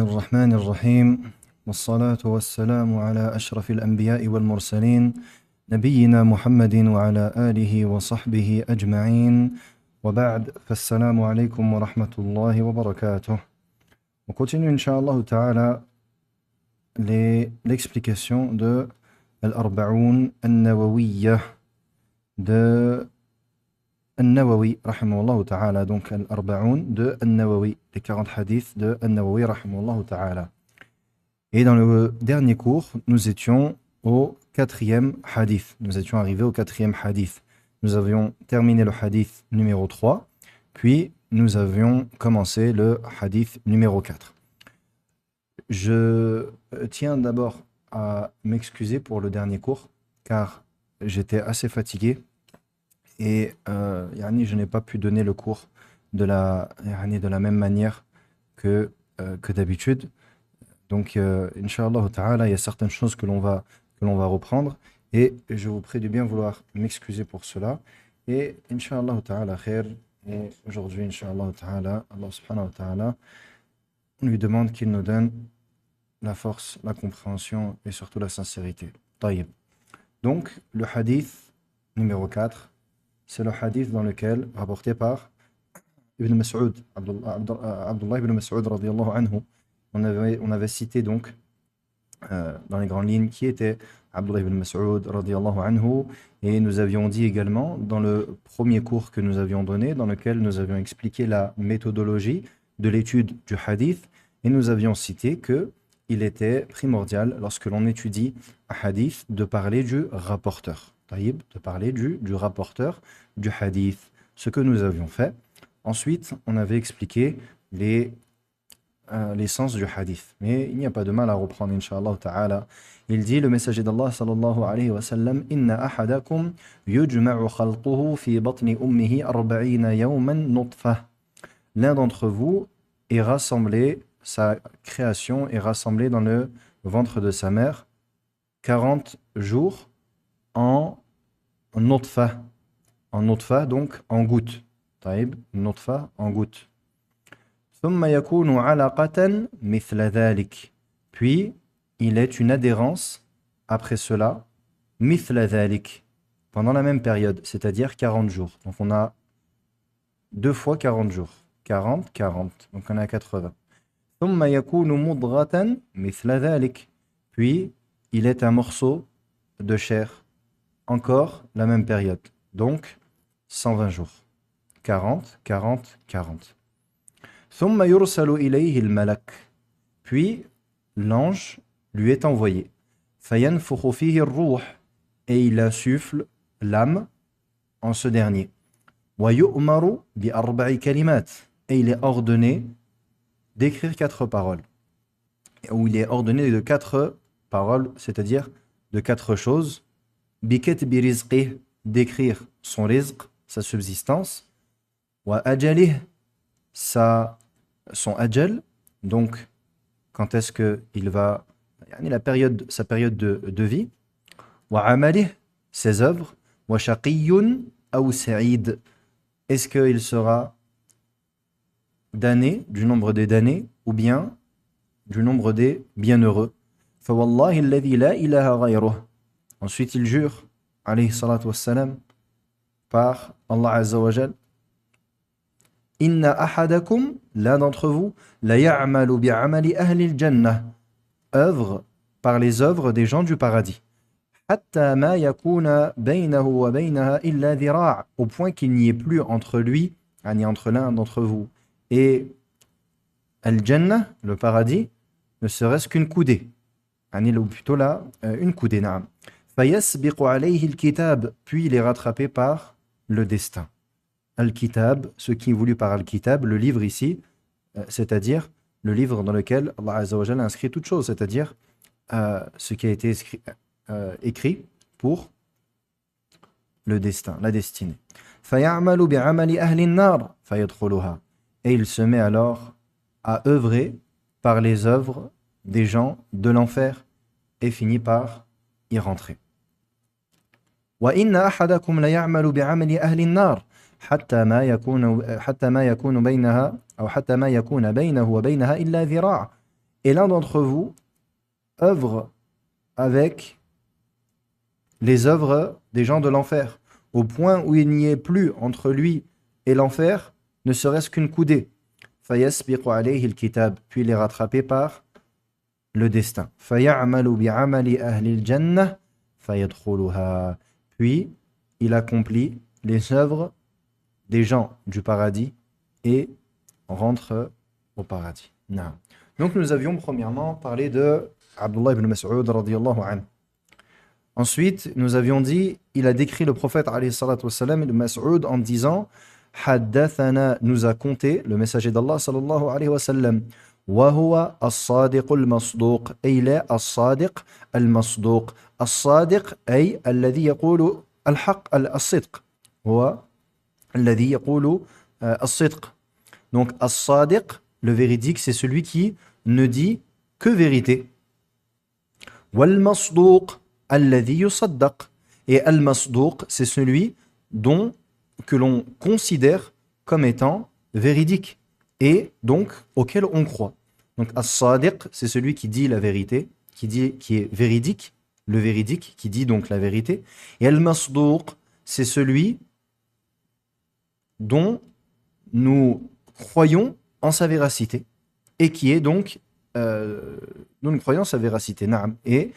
الرحمن الرحيم والصلاة والسلام على أشرف الأنبياء والمرسلين نبينا محمد وعلى آله وصحبه أجمعين وبعد فالسلام عليكم ورحمة الله وبركاته. On continue Inch'Allah Ta'ala l'explication de Al-Arba'oun An-Nawawiyya de An-Nawawi rahimahullah ta'ala, donc Al-Arba'oun de An-Nawawi, les 40 hadiths de An-Nawawi rahimahullah ta'ala. Et dans le dernier cours, nous étions au quatrième hadith. Nous étions arrivés au quatrième hadith. Nous avions terminé le hadith numéro 3, puis nous avions commencé le hadith numéro 4. Je tiens d'abord à m'excuser pour le dernier cours, car j'étais assez fatigué. Et je n'ai pas pu donner le cours de la même manière que d'habitude. Donc, Inch'Allah Ta'ala, il y a certaines choses que l'on va reprendre. Et je vous prie de bien vouloir m'excuser pour cela. Et Inch'Allah Ta'ala, khair. Et aujourd'hui, Inch'Allah Ta'ala, Allah Subhanahu wa Ta'ala, on lui demande qu'il nous donne la force, la compréhension et surtout la sincérité. Taïb. Donc, le hadith numéro 4. C'est le hadith dans lequel, rapporté par Ibn Mas'ud, Abdullah ibn Mas'ud radiyallahu anhu, on avait cité donc dans les grandes lignes qui était Abdullah ibn Mas'ud radiyallahu anhu, et nous avions dit également dans le premier cours que nous avions donné, dans lequel nous avions expliqué la méthodologie de l'étude du hadith, et nous avions cité que il était primordial lorsque l'on étudie un hadith de parler du rapporteur. De parler du rapporteur du hadith, ce que nous avions fait. Ensuite, on avait expliqué les sens du hadith. Mais il n'y a pas de mal à reprendre, Inch'Allah Ta'ala. Il dit, le messager d'Allah, sallallahu alayhi wa sallam, « Inna ahadakum yujma'u khalquhu fi batni ummihi arba'ina yawman nutfah » L'un d'entre vous est rassemblé, sa création est rassemblée dans le ventre de sa mère 40 jours en nutfa, donc en goutte. Taïb, nutfa, en goutte. Thumma yakunu alaqatan mithla dhalik. Puis, il est une adhérence, après cela, mithla dhalik, pendant la même période, c'est-à-dire 40 jours. Donc on a 2 fois 40 jours. 40, 40. Donc on a 80. Thumma yakunu mudghatan mithla dhalik. Puis, il est un morceau de chair. Encore la même période, donc 120 jours. 40, 40, 40. ثم يرسل إليه الملك. Puis l'ange lui est envoyé. فينفخ فيه الروح. Et il insuffle l'âme en ce dernier. ويؤمر بأربع كلمات. Et il est ordonné d'écrire 4 paroles. Ou il est ordonné de 4 paroles, c'est-à-dire de 4 choses. Bikatbi rizqih, d'écrire son rizq, sa subsistance. Wa ajalih, son ajal, donc quand est-ce qu'il va, sa période de vie. Wa amalih, ses œuvres. Wa shaqiyyun aw sa'id, est-ce qu'il sera damné, du nombre des damnés, ou bien du nombre des bienheureux. Fa wallahi alladhi la ilaha ghayruh. Ensuite, il jure, alayhi salatu wassalam, par Allah Azza wa Jal, Inna ahadakum, l'un d'entre vous, la ya'malu bi'amali ahli al-jannah, œuvre par les œuvres des gens du paradis. Hatta ma yakuna baynahu wa baynaha illa dhira', au point qu'il n'y ait plus entre lui, entre l'un d'entre vous, et al-jannah, le paradis, ne serait-ce qu'une coudée. Ou plutôt là, une coudée, na'am. فَيَسْبِقُ عَلَيْهِ الْكِتَابِ, puis il est rattrapé par le destin. Al-Kitab, ce qui est voulu par Al-Kitab, le livre ici, c'est-à-dire le livre dans lequel Allah Azza wa Jalla a inscrit toutes choses, c'est-à-dire ce qui a été écrit pour le destin, la destinée. فَيَعْمَلُ بِعَمَلِ أَهْلِ النَّارِ فَيَدْخُلُهَا. Et il se met alors à œuvrer par les œuvres des gens de l'enfer et finit par y rentrer. وَإِنَّ أَحَدَكُمْ لَيَعْمَلُ بِعَمَلِ أَهْلِ النَّارِ حتى ما يكون بينها أو حتى ما يكون بينه وبينها إلا ذراع. et l'un d'entre vous œuvre avec les œuvres des gens de l'enfer, au point où il n'y ait plus entre lui et l'enfer, ne serait-ce qu'une coudée. فَيَسْبِقُ عَلَيْهِ الْكِتَابِ Puis il est rattrapé par le destin. فَيَعْمَلُ بِعَمَلِ أَهْلِ الْجَنَّةِ فَيَدْخُلُهَا Puis il accomplit les œuvres des gens du paradis et rentre au paradis. Non. Donc nous avions premièrement parlé de Abdullah ibn Mas'ud radiyallahu anhu. Ensuite, nous avions dit, il a décrit le prophète alayhi salatu wassalam, ibn Mas'ud, en disant Haddathana nous a conté le messager d'Allah sallallahu alayhi wa sallam. وهو الصادق المصدوق أي لا الصادق المصدوق الصادق أي الذي يقول الحق الصدق هو الذي يقول الصدق. Donc الصادق, le véridique, c'est celui qui ne dit que vérité. والمصدوق الذي يصدق. Et al-masduq, c'est celui que l'on considère comme étant véridique et donc auquel on croit. Donc as-sadiq, c'est celui qui dit la vérité, qui est véridique, le véridique qui dit donc la vérité. Et al-masduq, c'est celui dont nous croyons en sa véracité et qui est donc dont nous croyons en sa véracité. Naam. Et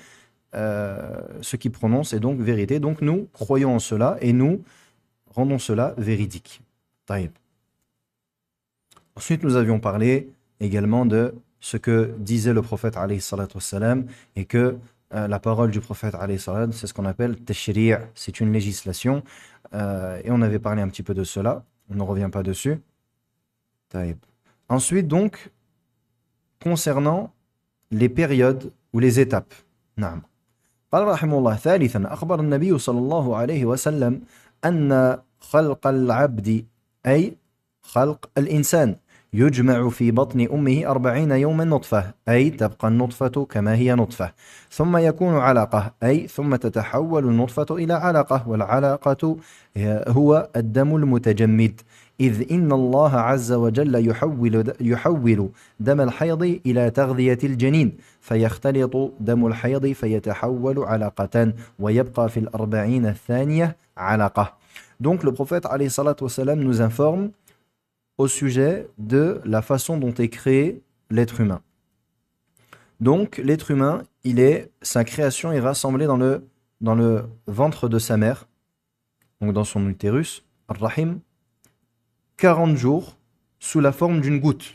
ce qui prononce est donc vérité. Donc nous croyons en cela et nous rendons cela véridique. Taïb. Ensuite, nous avions parlé également de ce que disait le prophète alayhi salatu wassalam et que la parole du prophète alayhi salatu, c'est ce qu'on appelle tashri', c'est une législation. Et on avait parlé un petit peu de cela. On ne revient pas dessus. Taïb. Ensuite, donc, concernant les périodes ou les étapes. Naam. قال رحمه الله ثالثا أخبر النبي صلى الله عليه وسلم أن خلق العبد أي خلق الإنسان يجمع في بطن أمه 40 يوما نطفة أي تبقى النطفة كما هي نطفة ثم يكون علقة أي ثم تتحول النطفة إلى علقة والعلقة هو الدم المتجمد إذ إن الله عز وجل يحول دم الحيض إلى تغذية الجنين فيختلط دم الحيض فيتحول علقة ويبقى في 40 الثانية علقة. Donc le prophète alayhi salatu wassalam nous informe au sujet de la façon dont est créé l'être humain. Donc l'être humain, sa création est rassemblée dans le ventre de sa mère, donc dans son utérus, ar-rahim, 40 jours sous la forme d'une goutte.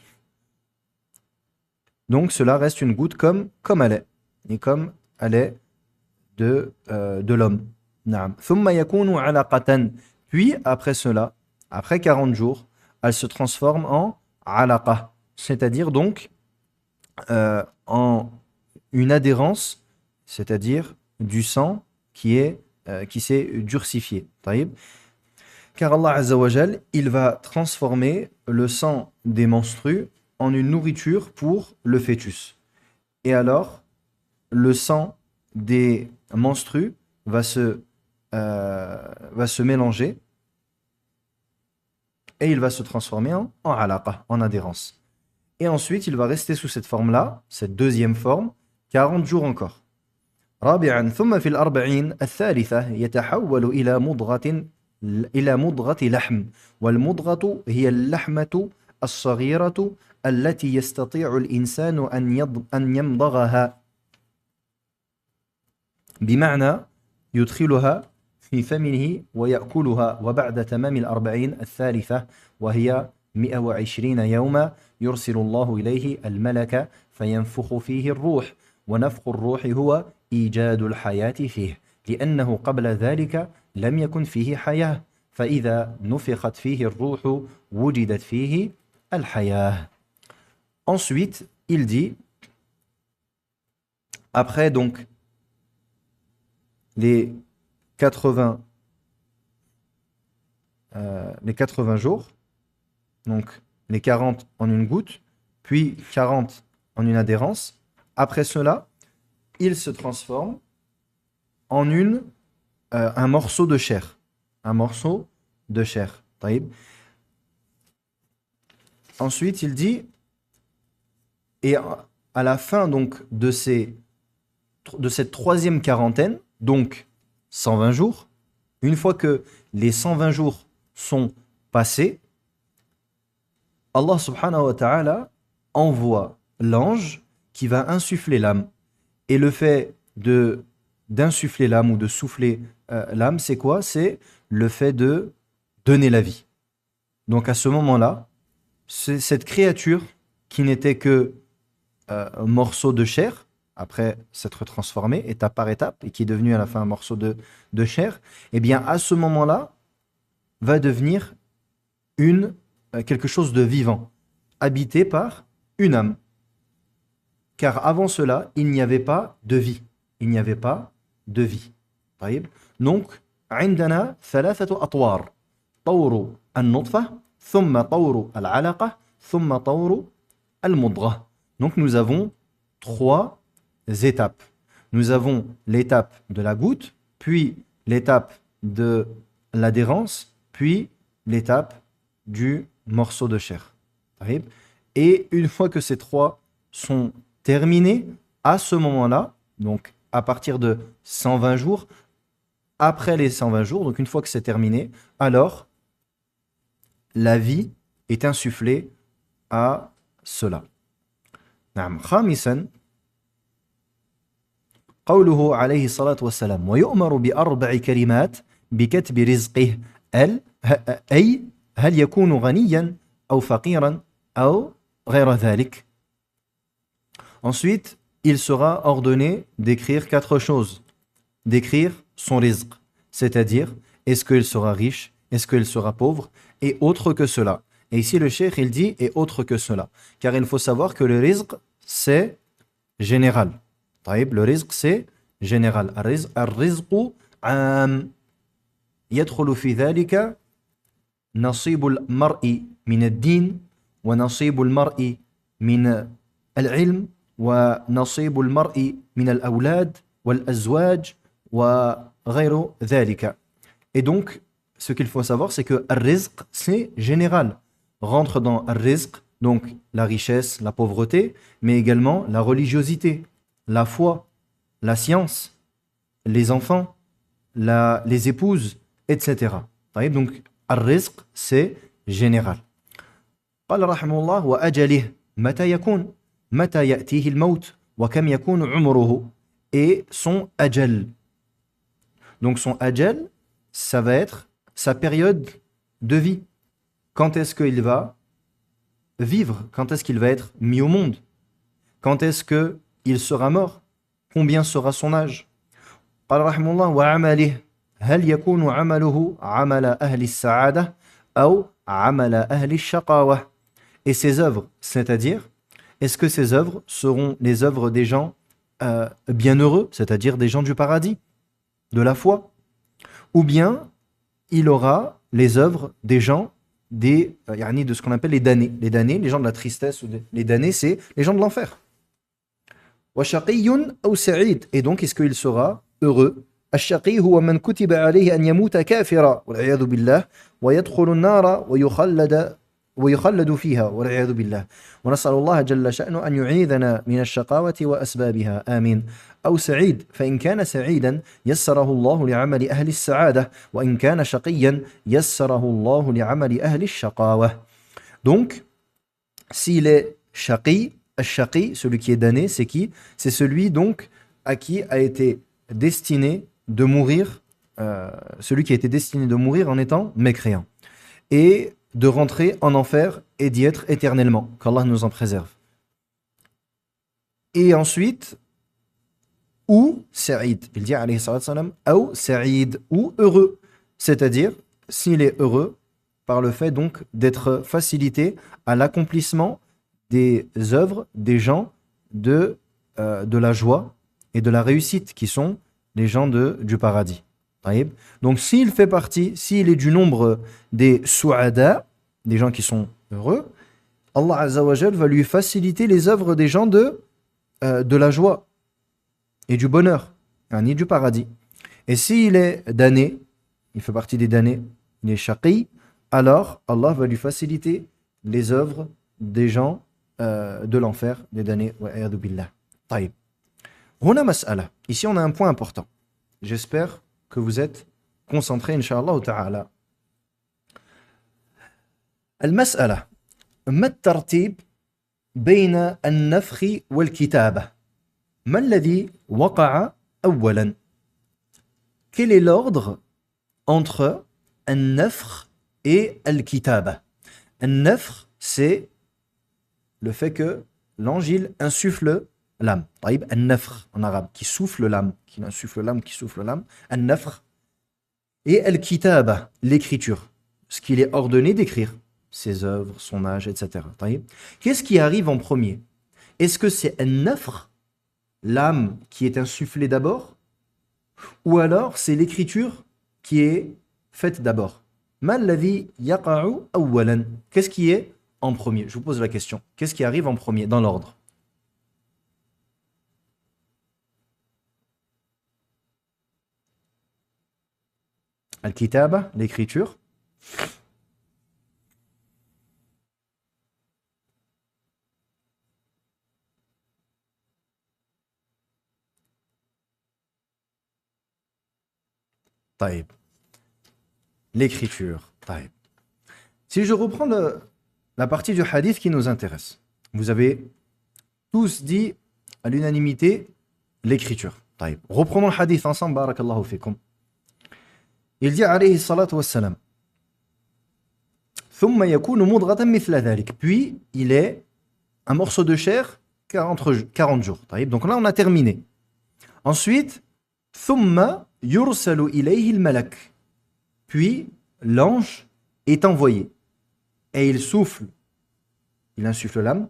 Donc cela reste une goutte comme elle est, et comme elle est de l'homme. Naam. Thumma yakunu alaqatan. Puis après cela, après 40 jours, elle se transforme en alaqa, c'est-à-dire donc en une adhérence, c'est-à-dire du sang qui s'est durcifié. Taïb. Car Allah Azza wa Jal, il va transformer le sang des menstrues en une nourriture pour le fœtus. Et alors, le sang des menstrues va se mélanger et il va se transformer en alaqa, en adhérence. Et ensuite, il va rester sous cette forme-là, cette deuxième forme, 40 jours encore. رابعا ثم في 40 الثالثة يتحول إلى مضغة لحم والمضغة هي اللحمة الصغيرة التي يستطيع الإنسان أن يمضغها بمعنى يدخلها في فمه ويأكلها وبعد تمام 40 الثالثة وهي 120 يوما يرسل الله إليه الملك فينفخ فيه الروح ونفخ الروح هو إيجاد الحياة فيه لأنه قبل ذلك لم يكن فيه حياة فإذا نفخت فيه الروح وجدت فيه الحياة. Ensuite, il dit, après donc les 80 jours, donc les 40 en une goutte, puis 40 en une adhérence, après cela, il se transforme en un morceau de chair. Un morceau de chair. Taïb. Ensuite, il dit, et à la fin donc de cette troisième quarantaine, donc 120 jours, une fois que les 120 jours sont passés, Allah subhanahu wa ta'ala envoie l'ange qui va insuffler l'âme. Et le fait d'insuffler l'âme ou de souffler l'âme, c'est quoi? C'est le fait de donner la vie. Donc à ce moment-là, c'est cette créature qui n'était que un morceau de chair, après s'être transformé étape par étape, et qui est devenu à la fin un morceau de chair, eh bien à ce moment-là, va devenir quelque chose de vivant, habité par une âme. Car avant cela, il n'y avait pas de vie. Il n'y avait pas de vie. طيب. Donc, عندنا ثلاثة أطوار. طور النطفة, ثم طور العلقة, ثم طور المضغة. Donc, nous avons trois étapes. Nous avons l'étape de la goutte, puis l'étape de l'adhérence, puis l'étape du morceau de chair. طيب. Et une fois que ces trois sont terminés, à ce moment-là, donc à partir de 120 jours, après les 120 jours, donc une fois que c'est terminé, alors la vie est insufflée à cela. نعم. خامسا قوله عليه الصلاة والسلام ويؤمر بأربع كلمات بكتب رزقه أي هل يكون غنيا أو فقيرا أو غير ذلك. Ensuite, il sera ordonné d'écrire quatre choses. D'écrire son rizq, c'est-à-dire est-ce qu'il sera riche, est-ce qu'il sera pauvre, et autre que cela. Et ici le cheikh il dit et autre que cela. Car il faut savoir que le rizq c'est général. طيب, le rizq c'est général. الرزق عام يدخل في ذلك نصيب المرء من الدين ونصيب المرء من العلم ونصيب المرء من الأولاد والأزواج وغير ذلك. Et donc, ce qu'il faut savoir, c'est que al-rizq, c'est général. Rentre dans al-rizq, donc la richesse, la pauvreté, mais également la religiosité, la foi, la science, les enfants, les épouses, etc. Donc, al-rizq, c'est général. قال رحمه الله وأجله متى يكون متى يأتيه الموت وكم يكون عمره. Et son ajal. Donc son ajal, ça va être sa période de vie. Quand est-ce qu'il va vivre? Quand est-ce qu'il va être mis au monde? Quand est-ce qu'il sera mort? Combien sera son âge? قال رحمه الله وعمله هل يكون عمله عمل أهل السعادة أو عمل أهل الشقاوة. Et ses œuvres, c'est-à-dire, est-ce que ces œuvres seront les œuvres des gens bienheureux, c'est-à-dire des gens du paradis, de la foi, ou bien il aura les œuvres des gens de ce qu'on appelle les damnés. Les damnés, les gens de la tristesse, les damnés, c'est les gens de l'enfer. Et donc, est-ce qu'il sera heureux? الشقي هو من كتب عليه أن يموت كافرا والعياذ بالله ويدخل النار ويخلد فيها والعياذ بالله ونسأل الله جل شأنه أن يعيذنا من الشقاوة وأسبابها آمين. أو سعيد فإن كان سعيدا يسره الله لعمل أهل السعادة وإن كان شقيا يسره الله لعمل أهل الشقاوة. Donc, s'il est shaqi, al-shaqi, celui qui est damné, c'est qui? C'est celui donc à qui a été destiné de mourir, celui qui a été destiné de mourir en étant mécréant. Et de rentrer en enfer et d'y être éternellement, qu'Allah nous en préserve. Et ensuite, ou Sa'id, il dit alayhi salam, ou Sa'id, ou heureux, c'est-à-dire s'il est heureux par le fait donc d'être facilité à l'accomplissement des œuvres des gens de la joie et de la réussite, qui sont les gens du paradis. Donc s'il fait partie, s'il est du nombre des su'ada, des gens qui sont heureux, Allah Azza wa Jal va lui faciliter les œuvres des gens de la joie et du bonheur, ni du paradis. Et s'il est damné, il fait partie des damnés, il est shaqi, alors Allah va lui faciliter les œuvres des gens de l'enfer, des damnés. Wa'iyadu billah. Taïb. Huna mas'ala. Ici, on a un point important. J'espère que vous êtes concentrés, Inch'Allah ta'ala. Al-mas'ala. ما الترتيب بين النفخ والكتابة؟ ما الذي وقع أولا؟ Quel est l'ordre entre النفخ et al-kitaba? Al-nafkh, c'est le fait que l'angile insuffle l'âme. طيب, al-nafkh en arabe, qui souffle l'âme, qui insuffle l'âme, qui souffle l'âme. Al-nafkh. Et al-kitaba, l'écriture, ce qu'il est ordonné d'écrire, ses œuvres, son âge, etc. طيب. Qu'est-ce qui arrive en premier? Est-ce que c'est al-nafkh, l'âme qui est insufflée d'abord, ou alors c'est l'écriture qui est faite d'abord? ما الذي يقع أولا? Qu'est-ce qui est en premier? Je vous pose la question. Qu'est-ce qui arrive en premier dans l'ordre? Al-kitaba, l'écriture. طيب. L'écriture. طيب. Si je reprends la partie du hadith qui nous intéresse, vous avez tous dit à l'unanimité l'écriture. طيب. Reprenons le hadith ensemble, barakallahu fikum. Il dit alayhi salatu wassalam, ثم يكون مضغة مثل ذلك. Puis il est un morceau de chair 40 jours. طيب. Donc là on a terminé. Ensuite, ثم يرسل إليه الملك. Puis l'ange est envoyé et il souffle, il insuffle l'âme.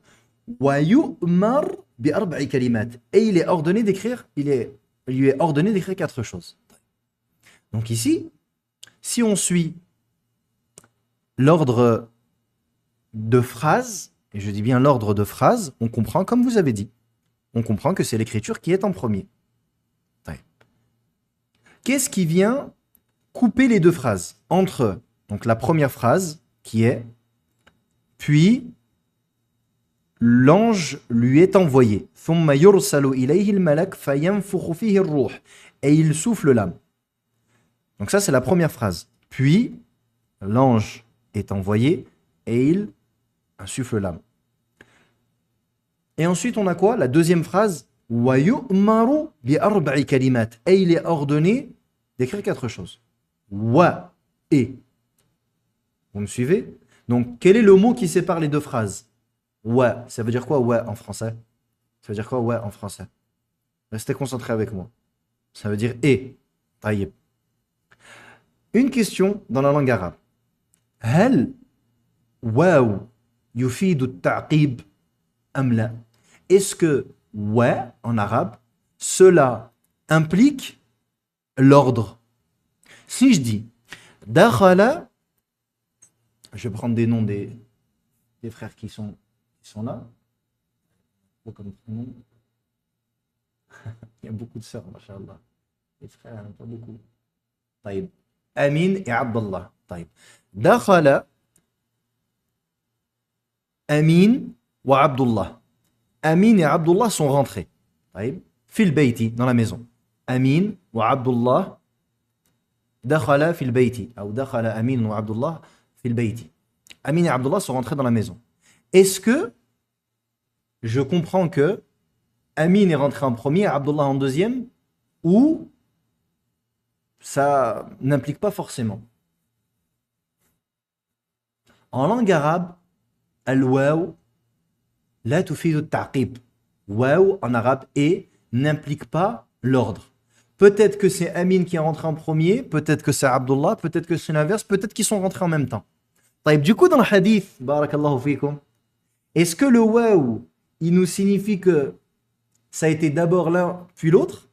ويؤمر بأربع كلمات. Et il est ordonné d'écrire, il lui est ordonné d'écrire 4 choses. Donc ici, si on suit l'ordre de phrases, et je dis bien l'ordre de phrases, on comprend comme vous avez dit. On comprend que c'est l'écriture qui est en premier. Qu'est-ce qui vient couper les deux phrases entre donc la première phrase qui est puis l'ange lui est envoyé ثم يرسل إليه الملك فينفخ فيه الروح et il souffle l'âme. Donc ça c'est la première phrase. Puis l'ange est envoyé et il insuffle l'âme. Et ensuite on a quoi? La deuxième phrase ويؤمر بأربع كلمات et il est ordonné d'écrire 4 choses. Wa et. Vous me suivez? Donc, quel est le mot qui sépare les deux phrases? Wa. Ça veut dire quoi, wa, en français? Ça veut dire quoi, wa, en français? Restez concentrés avec moi. Ça veut dire et. Taïb. Une question dans la langue arabe. هل واو يفيد التعقيب أم لا? Est-ce que wa, en arabe, cela implique l'ordre? Si je dis dakhala, je vais prendre des noms des frères qui sont là. Comme prénom. Il y a beaucoup de sœurs, machallah. Les frères, il n'y en a pas beaucoup. طيب. Amin et Abdullah. طيب. Dakhala, Amin wa Abdullah. Amin et Abdullah sont rentrés. طيب. Fil bayti, dans la maison. Amin wa Abdullah dakhala fil bayti. Ou dakhala Amin wa Abdullah fil bayti. Amin et Abdullah sont rentrés dans la maison. Est-ce que je comprends que Amin est rentré en premier, Abdullah en deuxième, ou ça n'implique pas forcément? En langue arabe, al-waw la tufidu at-ta'qib. Waw en arabe et n'implique pas l'ordre. Peut-être que c'est Amin qui est rentré en premier, peut-être que c'est Abdullah, peut-être que c'est l'inverse, peut-être qu'ils sont rentrés en même temps. Du coup, dans le hadith, barakallahu fikum, est-ce que le waw, il nous signifie que ça a été d'abord l'un, puis l'autre?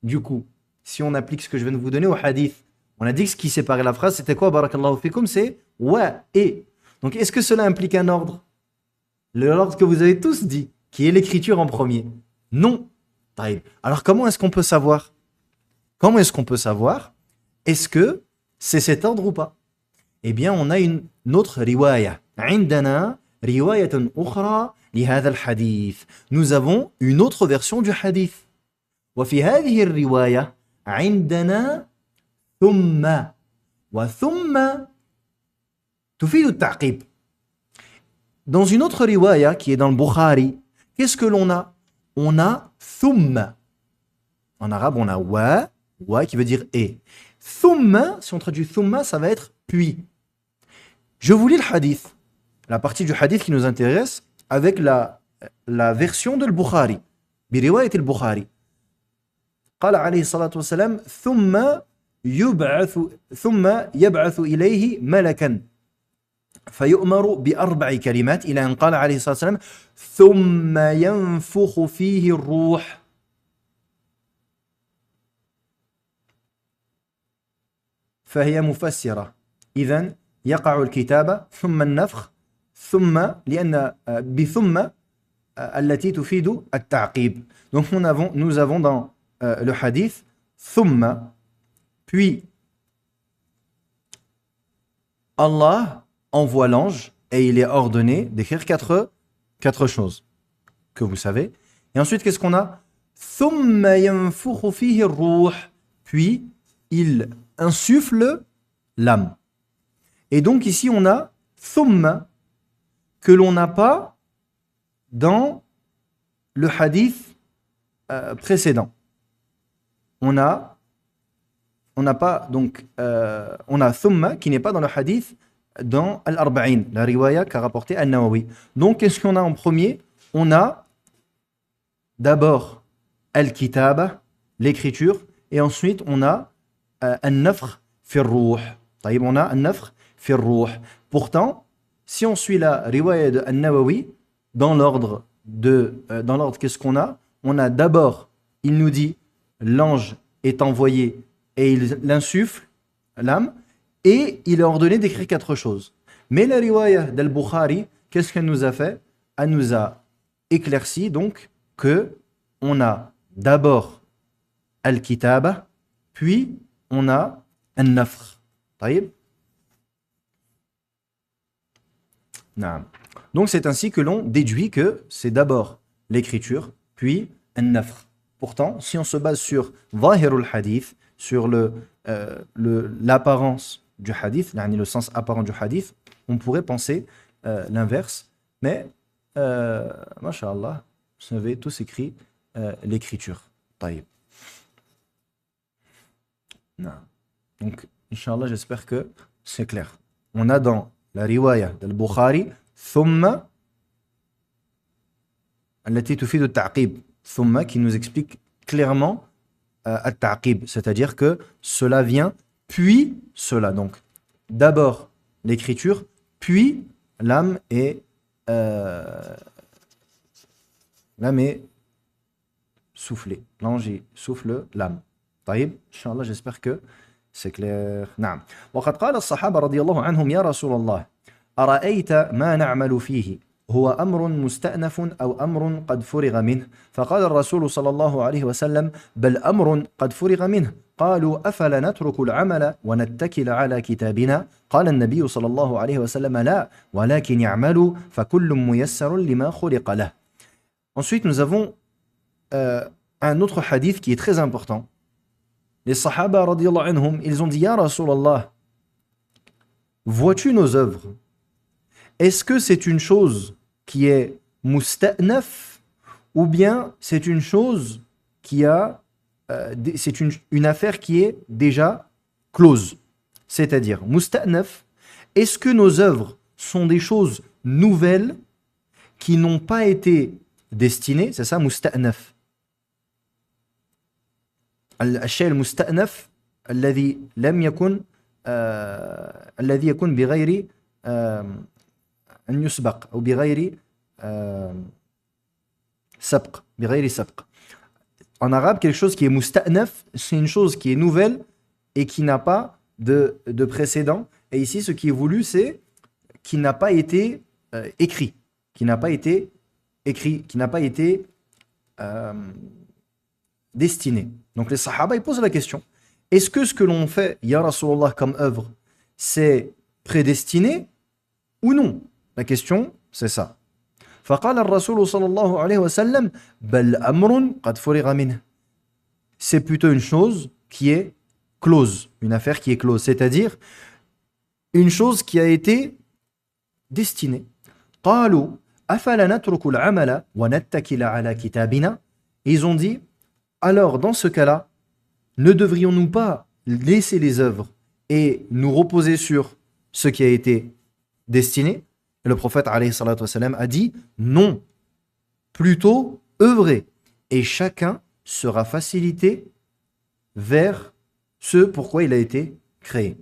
Du coup, si on applique ce que je viens de vous donner au hadith, on a dit que ce qui séparait la phrase, c'était quoi, barakallahu fikum? C'est wa et. Donc, est-ce que cela implique un ordre? L'ordre que vous avez tous dit, qui est l'écriture en premier. Non. Alors, comment est-ce qu'on peut savoir? Comment est-ce qu'on peut savoir? Est-ce que c'est cet ordre ou pas? Eh bien, on a une autre riwaya. عندنا رواية أخرى لهذا الحديث. Nous avons une autre version du hadith. وفي هذه الرواية عندنا ثم. وثم تفيد التعقيب. Dans une autre riwaya qui est dans le Bukhari, qu'est-ce que l'on a? On a thumma. En arabe, on a wa qui veut dire et. Thumma, si on traduit thumma, ça va être puis. Je vous lis le hadith, la partie du hadith qui nous intéresse, avec la version de al-Bukhari. برواية البخاري. قال عليه الصلاة والسلام ثم يبعث إليه ملكا فيؤمر بأربع كلمات إلى أن قال عليه الصلاة والسلام ثم ينفخ فيه الروح. فهي مفسرة. إذن يقع الكتابة ثم النفخ ثم لأن بثم التي تفيد التعقيب. Donc nous avons dans le hadith ثم puis Allah envoie l'ange et il est ordonné d'écrire quatre choses que vous savez. Et ensuite, qu'est-ce qu'on a? ثم ينفخ فيه الروح. Puis il insuffle l'âme. Et donc ici, on a ثم que l'on n'a pas dans le hadith précédent. On n'a pas donc on a thumma qui n'est pas dans le hadith dans Al-Arba'in, la riwaya qu'a rapporté An-Nawawi. Donc qu'est-ce qu'on a en premier? On a d'abord Al-Kitaba, l'écriture, et ensuite on a An-Nafkh fi ar-Ruh. On a An-Nafkh fi ar-Ruh. Pourtant, si on suit la riwaya de An-Nawawi, dans l'ordre qu'est-ce qu'on a? On a d'abord, il nous dit, l'ange est envoyé et il insuffle l'âme et il est ordonné d'écrire quatre choses. Mais la riwaya d'Al-Bukhari, qu'est-ce qu'elle nous a fait? Elle nous a éclairci donc que on a d'abord Al-Kitaba, puis on a An-Nafkh. Taïb? Naam. Donc c'est ainsi que l'on déduit que c'est d'abord l'écriture, puis An-Nafkh. Pourtant, si on se base sur Zahirul Hadith, sur l'apparence du hadith, le sens apparent du hadith, on pourrait penser l'inverse. Mais, masha'Allah, vous avez tous écrit l'écriture. Taïb. Donc, Inch'Allah, j'espère que c'est clair. On a dans la riwaya d'Al-Bukhari ثم التي تفيد التعقيب. ثم qui nous explique clairement التعقيب, c'est-à-dire que cela vient puis cela. Donc d'abord l'écriture, puis l'âme est soufflée. L'ange souffle l'âme. طيب, Inch'Allah, j'espère que c'est clair. نعم. وقد قال الصحابة رضي الله عنهم يا رسول الله أرأيت ما نعمل فيه هو أمر مستأنف أو أمر قد فرغ منه. فقال الرسول صلى الله عليه وسلم بل أمر قد فرغ منه. قالوا أفلا نترك العمل ونتكل على كتابنا. قال النبي صلى الله عليه وسلم لا ولكن يعملوا فكل ميسر لما خلق له. Ensuite nous avons un autre hadith qui est très important. Les Sahaba radiyallahu anhum, ils ont dit Ya Rasulallah, vois-tu nos œuvres? Est-ce que c'est une chose qui est musta'naf ou bien c'est une chose qui a c'est une affaire qui est déjà close? C'est-à-dire musta'naf, est-ce que nos œuvres sont des choses nouvelles qui n'ont pas été destinées? C'est ça musta'naf. الشيء المستأنف الذي لم يكن الذي يكون بغير أن يسبق أو بغير سبق بغير سبق. En arabe, quelque chose qui est musta'naf, c'est une chose qui est nouvelle et qui n'a pas de précédent. Et ici, ce qui est voulu, c'est qui n'a pas été écrit, qui n'a pas été destiné. Donc les Sahaba, ils posent la question, est-ce que ce que l'on fait, Ya Rasulallah, comme œuvre, c'est prédestiné ou non? La question, C'est ça. فقال الرسول صلى الله عليه وسلم بل أمر قد فرغ منه. C'est plutôt une chose qui est close, une affaire qui est close, c'est-à-dire une chose qui a été destinée. قالوا أفلا نترك العمل ونتكل على كتابنا. Ils ont dit, alors dans ce cas-là, ne devrions-nous pas laisser les œuvres et nous reposer sur ce qui a été destiné? Et le prophète alayhi salatu wassalam, a dit, non, plutôt œuvrer, et chacun sera facilité vers ce pourquoi il a été créé.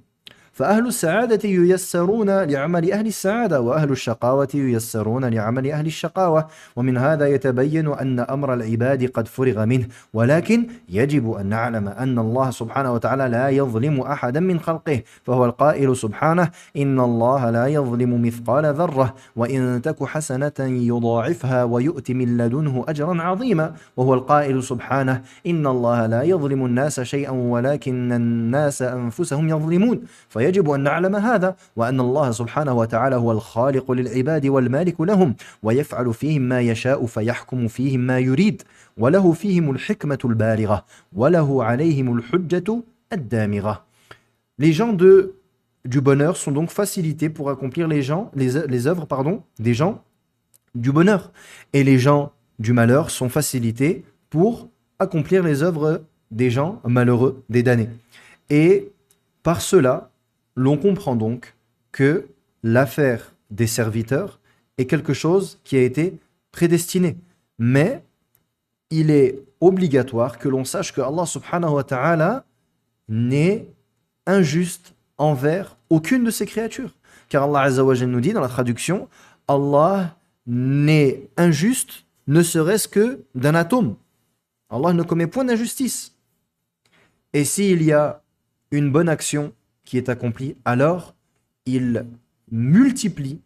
فأهل السعادة ييسرون لعمل أهل السعادة وأهل الشقاوة ييسرون لعمل أهل الشقاوة ومن هذا يتبين أن أمر العباد قد فرغ منه ولكن يجب أن نعلم أن الله سبحانه وتعالى لا يظلم أحدا من خلقه فهو القائل سبحانه إن الله لا يظلم مثقال ذرة وإن تك حسنة يضاعفها ويؤت من لدنه أجرا عظيما وهو القائل سبحانه إن الله لا يظلم الناس شيئا ولكن الناس أنفسهم يظلمون فيجب أن نعلم هذا وأن الله سبحانه وتعالى هو الخالق للعباد والمالك لهم ويفعل فيهم ما يشاء فيحكم فيهم ما يريد وله فيهم الحكمة البالغة وله عليهم الحجة الدامغة. Les gens du bonheur sont donc facilités pour accomplir les œuvres des gens du bonheur. Et les gens du malheur sont facilités pour accomplir les œuvres des gens malheureux, des damnés. Et par cela, l'on comprend donc que l'affaire des serviteurs est quelque chose qui a été prédestiné. Mais il est obligatoire que l'on sache que Allah subhanahu wa ta'ala n'est injuste envers aucune de ses créatures. Car Allah azza wa jalla nous dit dans la traduction, Allah n'est injuste ne serait-ce que d'un atome. Allah ne commet point d'injustice. Et s'il y a une bonne action qui est accomplie, alors il multiplie,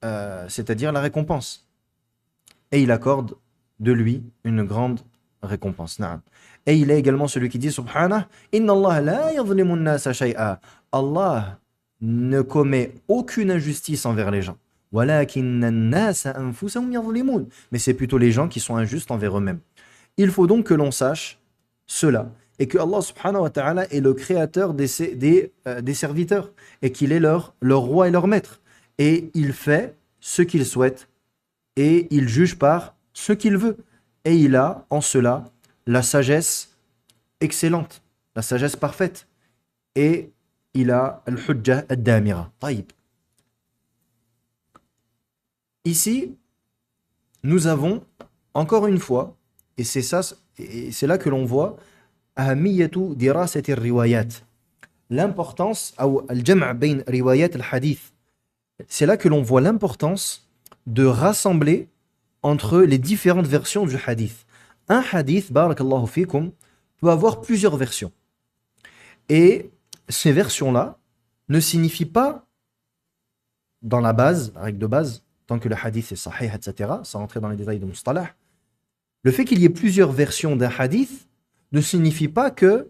c'est-à-dire la récompense. Et il accorde de lui une grande récompense. Na'am. Et il est également celui qui dit, Subhanah, Inna Allah la yadhlimu an-nasa shay'a. Allah ne commet aucune injustice envers les gens. Walakinna an-nasa anfusahum yadhlimun. Mais c'est plutôt les gens qui sont injustes envers eux-mêmes. Il faut donc que l'on sache cela. Et que Allah subhanahu wa ta'ala est le créateur des serviteurs et qu'il est leur roi et leur maître. Et il fait ce qu'il souhaite et il juge par ce qu'il veut. Et il a en cela la sagesse excellente, la sagesse parfaite. Et il a al-hujja ad-damira. Taïb. Ici, nous avons encore une fois, et c'est là que l'on voit أهمية دراسة الروايات. L'importance أو الجمع بين روايات الحديث. C'est là que l'on voit l'importance de rassembler entre les différentes versions du hadith. Un hadith, barakallahu fikum, peut avoir plusieurs versions. Et ces versions-là ne signifient pas, dans la base, la règle de base, tant que le hadith est sahih, etc., sans rentrer dans les détails de mustalah, le fait qu'il y ait plusieurs versions d'un hadith ne signifie pas que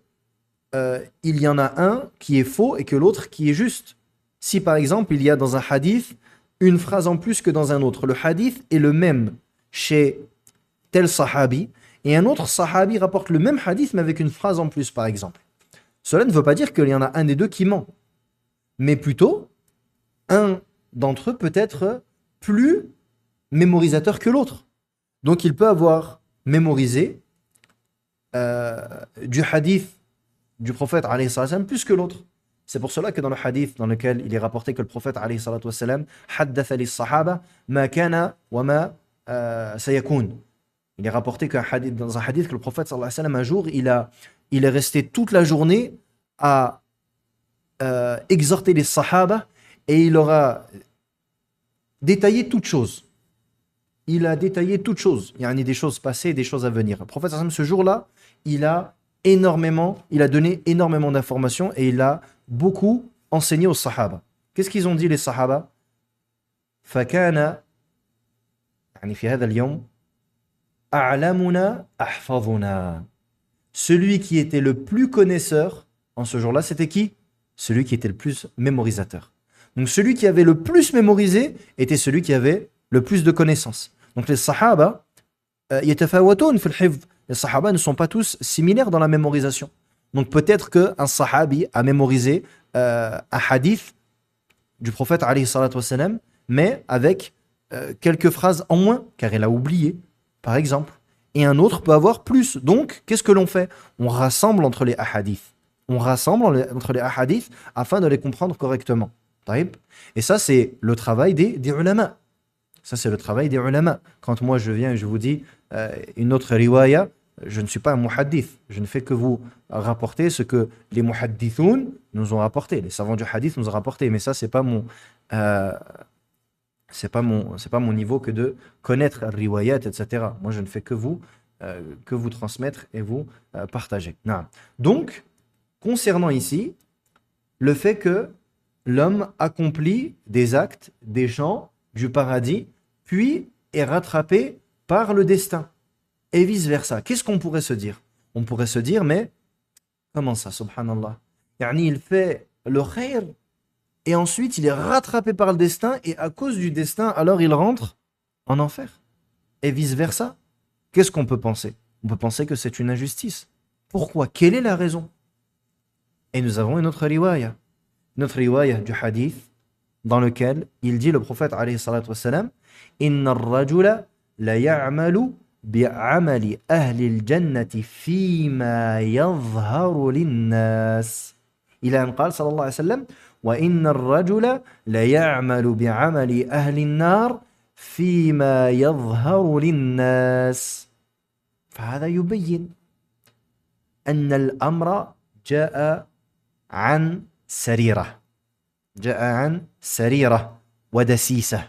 il y en a un qui est faux et que l'autre qui est juste. Si par exemple il y a dans un hadith une phrase en plus que dans un autre, le hadith est le même chez tel sahabi et un autre sahabi rapporte le même hadith mais avec une phrase en plus par exemple. Cela ne veut pas dire qu'il y en a un des deux qui ment, mais plutôt un d'entre eux peut être plus mémorisateur que l'autre. Donc il peut avoir mémorisé du hadith du prophète alayhi salam plus que l'autre. C'est pour cela que dans le hadith dans lequel il est rapporté que le prophète alayhi salatu wassalam haddatha lis sahaba ma kana wa ma sayakun. Il est rapporté dans un hadith que le prophète sallallahu alayhi wa sallam un jour il est resté toute la journée à exhorter les sahaba et il leur a détaillé toutes choses. Il a détaillé toutes choses. Il y a des choses passées et des choses à venir. Le prophète sallallahu alayhi wa sallam ce jour-là il a donné énormément d'informations et il a beaucoup enseigné aux sahaba. Qu'est-ce qu'ils ont dit les sahaba? فَكَانَ يعني في هذا اليوم أعلمنا أحفظنا. Celui qui était le plus connaisseur en ce jour-là, c'était qui? Celui qui était le plus mémorisateur. Donc celui qui avait le plus mémorisé était celui qui avait le plus de connaissances. Donc les sahaba, yatafawatoun fil hifz. Les sahaba ne sont pas tous similaires dans la mémorisation. Donc peut-être qu'un sahabi a mémorisé un hadith du prophète alayhi salatu wassalam, mais avec quelques phrases en moins, car il a oublié, par exemple. Et un autre peut avoir plus. Donc, qu'est-ce que l'on fait? On rassemble entre les ahadiths. On rassemble entre les ahadiths afin de les comprendre correctement. Taïb. Et ça, c'est le travail des ulama. Ça, c'est le travail des ulama. Quand moi, je viens et je vous dis une autre riwaya, je ne suis pas un muhaddith. Je ne fais que vous rapporter ce que les muhaddithoun nous ont rapporté. Les savants du hadith nous ont rapporté. Mais ça, c'est pas euh, c'est pas mon niveau que de connaître riwayat, etc. Moi, je ne fais que vous transmettre et vous partager. Non. Donc, concernant ici, le fait que l'homme accomplit des actes, des gens du paradis, puis est rattrapé par le destin, et vice-versa. Qu'est-ce qu'on pourrait se dire? On pourrait se dire, mais comment ça, subhanallah? Yani, il fait le khayr, et ensuite il est rattrapé par le destin, et à cause du destin, alors il rentre en enfer. Et vice-versa. Qu'est-ce qu'on peut penser? On peut penser que c'est une injustice. Pourquoi? Quelle est la raison? Et nous avons une autre riwaya. Notre riwaya du hadith, dans lequel il dit, le prophète alayhi salatu wassalam, Inna ar-rajula la ya'malu bi'amali ahli al-jannati fima yadhharu lin-nas. Il a قال صلى الله عليه وسلم وإن الرجل لا يعمل بعمل أهل النار فيما يظهر للناس. فهذا يبين أن الأمر جاء عن سريرة ودسيسة.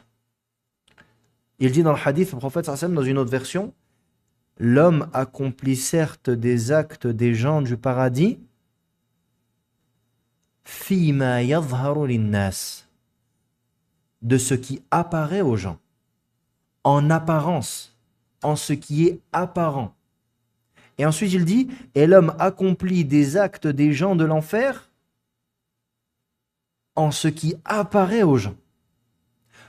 Il dit dans le hadith, le prophète sallam, dans une autre version, l'homme accomplit certes des actes des gens du paradis, fima yadhharu linnas, de ce qui apparaît aux gens, en apparence, en ce qui est apparent. Et ensuite il dit, et l'homme accomplit des actes des gens de l'enfer, en ce qui apparaît aux gens.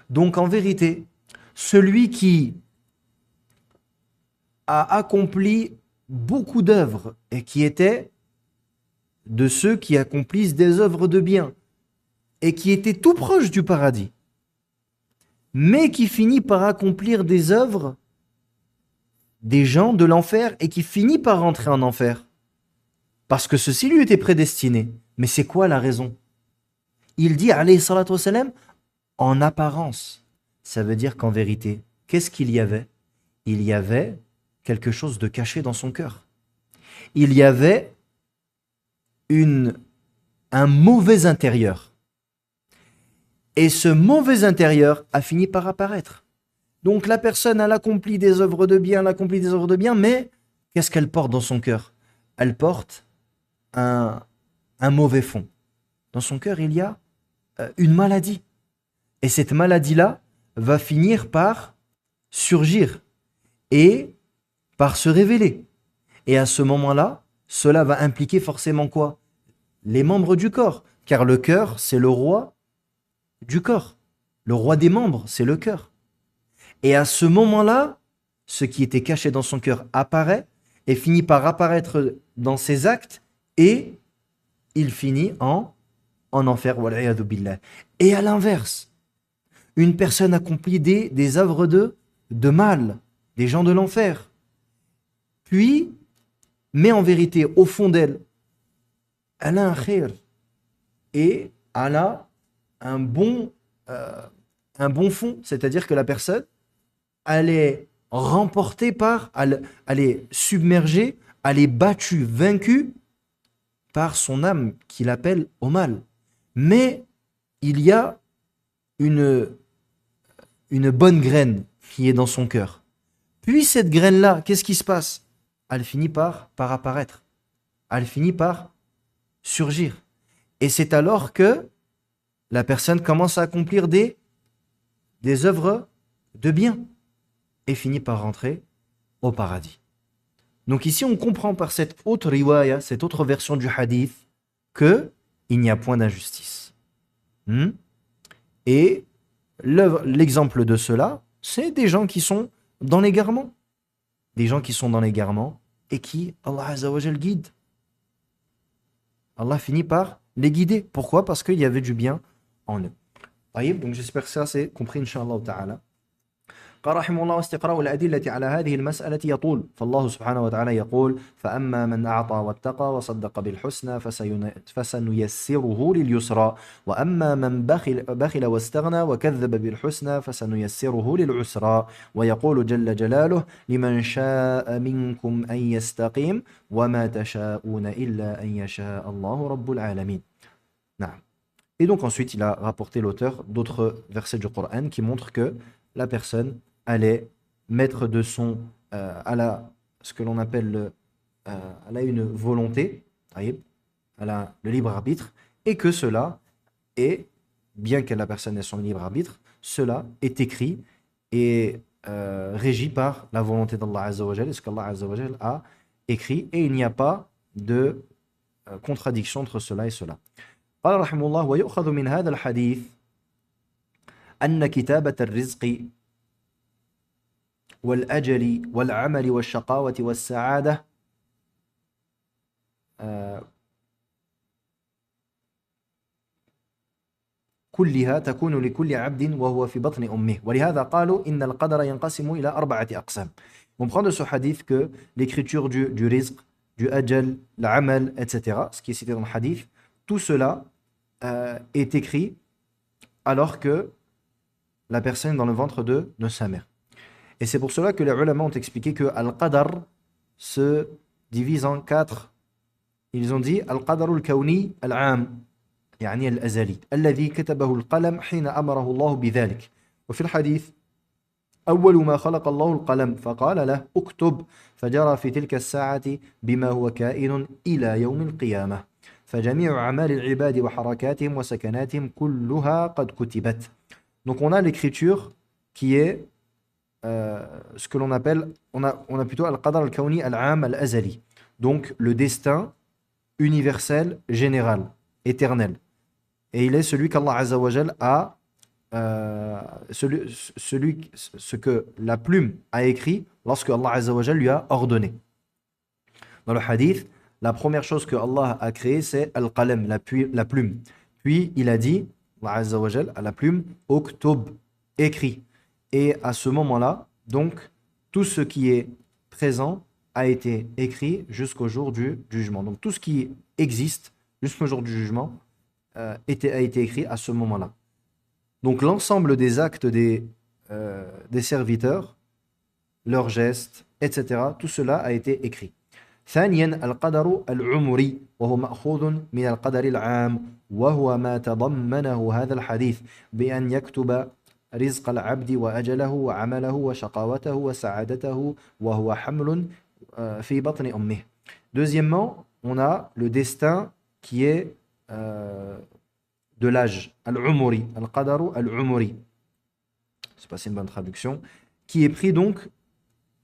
Donc en vérité, celui qui a accompli beaucoup d'œuvres et qui était de ceux qui accomplissent des œuvres de bien et qui était tout proche du paradis, mais qui finit par accomplir des œuvres des gens de l'enfer et qui finit par rentrer en enfer. Parce que ceci lui était prédestiné. Mais c'est quoi la raison? Il dit, alayhi salatu wassalam, en apparence. Ça veut dire qu'en vérité, qu'est-ce qu'il y avait? Il y avait quelque chose de caché dans son cœur. Il y avait un mauvais intérieur. Et ce mauvais intérieur a fini par apparaître. Donc la personne, elle accomplit des œuvres de bien, mais qu'est-ce qu'elle porte dans son cœur? Elle porte un mauvais fond. Dans son cœur, il y a une maladie. Et cette maladie-là va finir par surgir et par se révéler. Et à ce moment-là, cela va impliquer forcément quoi? Les membres du corps. Car le cœur, c'est le roi du corps. Le roi des membres, c'est le cœur. Et à ce moment-là, ce qui était caché dans son cœur apparaît et finit par apparaître dans ses actes et il finit en enfer. Wal'iyadhu billah. Et à l'inverse, une personne accomplit des œuvres de mal, des gens de l'enfer. Puis, mais en vérité, au fond d'elle, elle a un khayr et elle a un bon fond, c'est-à-dire que la personne, elle est remportée elle est submergée, elle est battue, vaincue par son âme qui l'appelle au mal. Mais il y a une bonne graine qui est dans son cœur. Puis cette graine-là, qu'est-ce qui se passe? Elle finit par apparaître. Elle finit par surgir. Et c'est alors que la personne commence à accomplir des œuvres de bien et finit par rentrer au paradis. Donc ici, on comprend par cette autre riwaya, cette autre version du hadith, qu'il n'y a point d'injustice. Et l'exemple de cela, c'est des gens qui sont dans l'égarement. Des gens qui sont dans l'égarement et qui, Allah Azza wa Jal guide. Allah finit par les guider. Pourquoi? Parce qu'il y avait du bien en eux. Donc j'espère que ça c'est compris, Inch'Allah ta'ala. قال رحمه الله واستقراء الأدلة على هذه المسألة يطول فالله سبحانه وتعالى يقول فأما من أعطى واتقى وصدق بالحسنى فسنيسره لليسرى وأما من بخل واستغنى وكذب بالحسنى فسنيسره للعسرى ويقول جل جلاله لمن شاء منكم أن يستقيم وما تشاءون إلا أن يشاء الله رب العالمين. نعم. Et donc ensuite il a rapporté l'auteur d'autres versets du Coran qui montrent que la personne allait mettre de son ce que l'on appelle elle a une volonté, elle a le libre arbitre, et que cela est, bien que la personne ait son libre arbitre, cela est écrit et régi par la volonté d'Allah Azza wa Jal, ce qu'Allah Azza wa Jal a écrit, et il n'y a pas de contradiction entre cela et cela. قال رحمه الله ويؤخذ من هذا الحديث أن كتابة الرزق والأجل والعمل والشقاوة والسعادة كلها تكون لكل عبد وهو في بطن أمه ولهذا قالوا إن القدر ينقسم إلى 4 أقسام. On prend de ce hadith que l'écriture du rizq, du ajal, l'amal, etc., ce qui est cité dans le hadith, tout cela est écrit alors que la personne est dans le ventre de sa mère. Et c'est pour cela que les ulama ont expliqué que Al-Qadar se divise en 4. Ils ont dit Al-Qadar al-Kawni al-Am, يعني الأزلي الذي كتبه القلم حين أمره الله بذلك. وفي الحديث أول ما خلق الله القلم فقال له اكتب فجرى في تلك الساعة بما هو كائن إلى يوم القيامة فجميع أعمال العباد وحركاتهم وسكناتهم كلها قد كتبت. Donc on a l'écriture qui est ce que l'on appelle, on a plutôt Al-Qadar al-Kawni al-Am al-Azali. Donc le destin universel, général, éternel. Et il est celui qu'Allah Azza wa Jal a, ce que la plume a écrit lorsque Allah Azza wa Jal lui a ordonné. Dans le hadith, la première chose que Allah a créée, c'est Al-Qalam, la plume. Puis il a dit, Allah Azza wa Jal, à la plume, Uktub, écrit. Et à ce moment-là, donc, tout ce qui est présent a été écrit jusqu'au jour du jugement. Donc tout ce qui existe jusqu'au jour du jugement a été écrit à ce moment-là. Donc l'ensemble des actes des serviteurs, leurs gestes, etc., tout cela a été écrit. ثانيا القدر العمري وهو مأخوذ من القدر العام وهو ما تضمنه هذا الحديث بأن يكتب رزق العبد وأجله وعمله وشقاوته وسعادته وهو حمل في بطن أمه. Deuxièmement, on a le destin qui est de l'âge, al-umri, al-qadaru al-umri. C'est pas une bonne traduction. Qui est pris donc,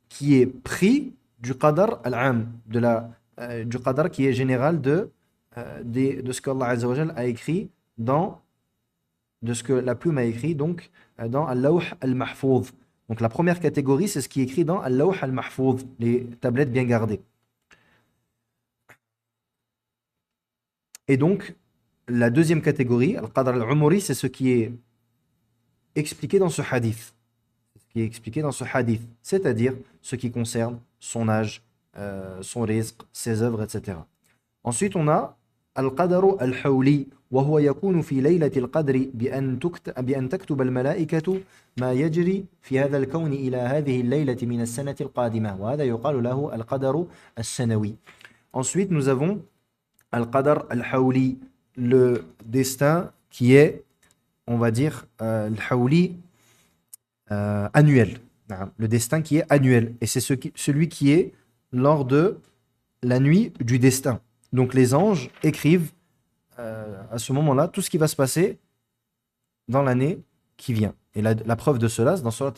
qui est pris du qadar al-am, du qadar qui est général de ce qu'Allah Azza wa Jal a écrit de ce que la plume a écrit donc dans al-lawh al-mahfouz. Donc la première catégorie, c'est ce qui est écrit dans al-lawh al-mahfouz, les tablettes bien gardées. Et donc la deuxième catégorie, al-qadar al-umri, c'est ce qui est expliqué dans ce hadith. Qui est expliqué dans ce hadith, c'est-à-dire ce qui concerne son âge, son rizq, ses œuvres, etc. Ensuite, on a al-qadaru al-hawli, وهو يكون في ليلة القدر بأن تكتب الملائكة ما يجري في هذا الكون إلى هذه الليلة من السنة القادمة وهذا يقال له القدر السنوي. Ensuite, nous avons al-qadar al-hawli, le destin qui est, on va dire, al-hawli annuel. Le destin qui est annuel. Et c'est celui qui est lors de la nuit du destin. Donc les anges écrivent à ce moment-là tout ce qui va se passer dans l'année qui vient. Et la preuve de cela, c'est dans Surat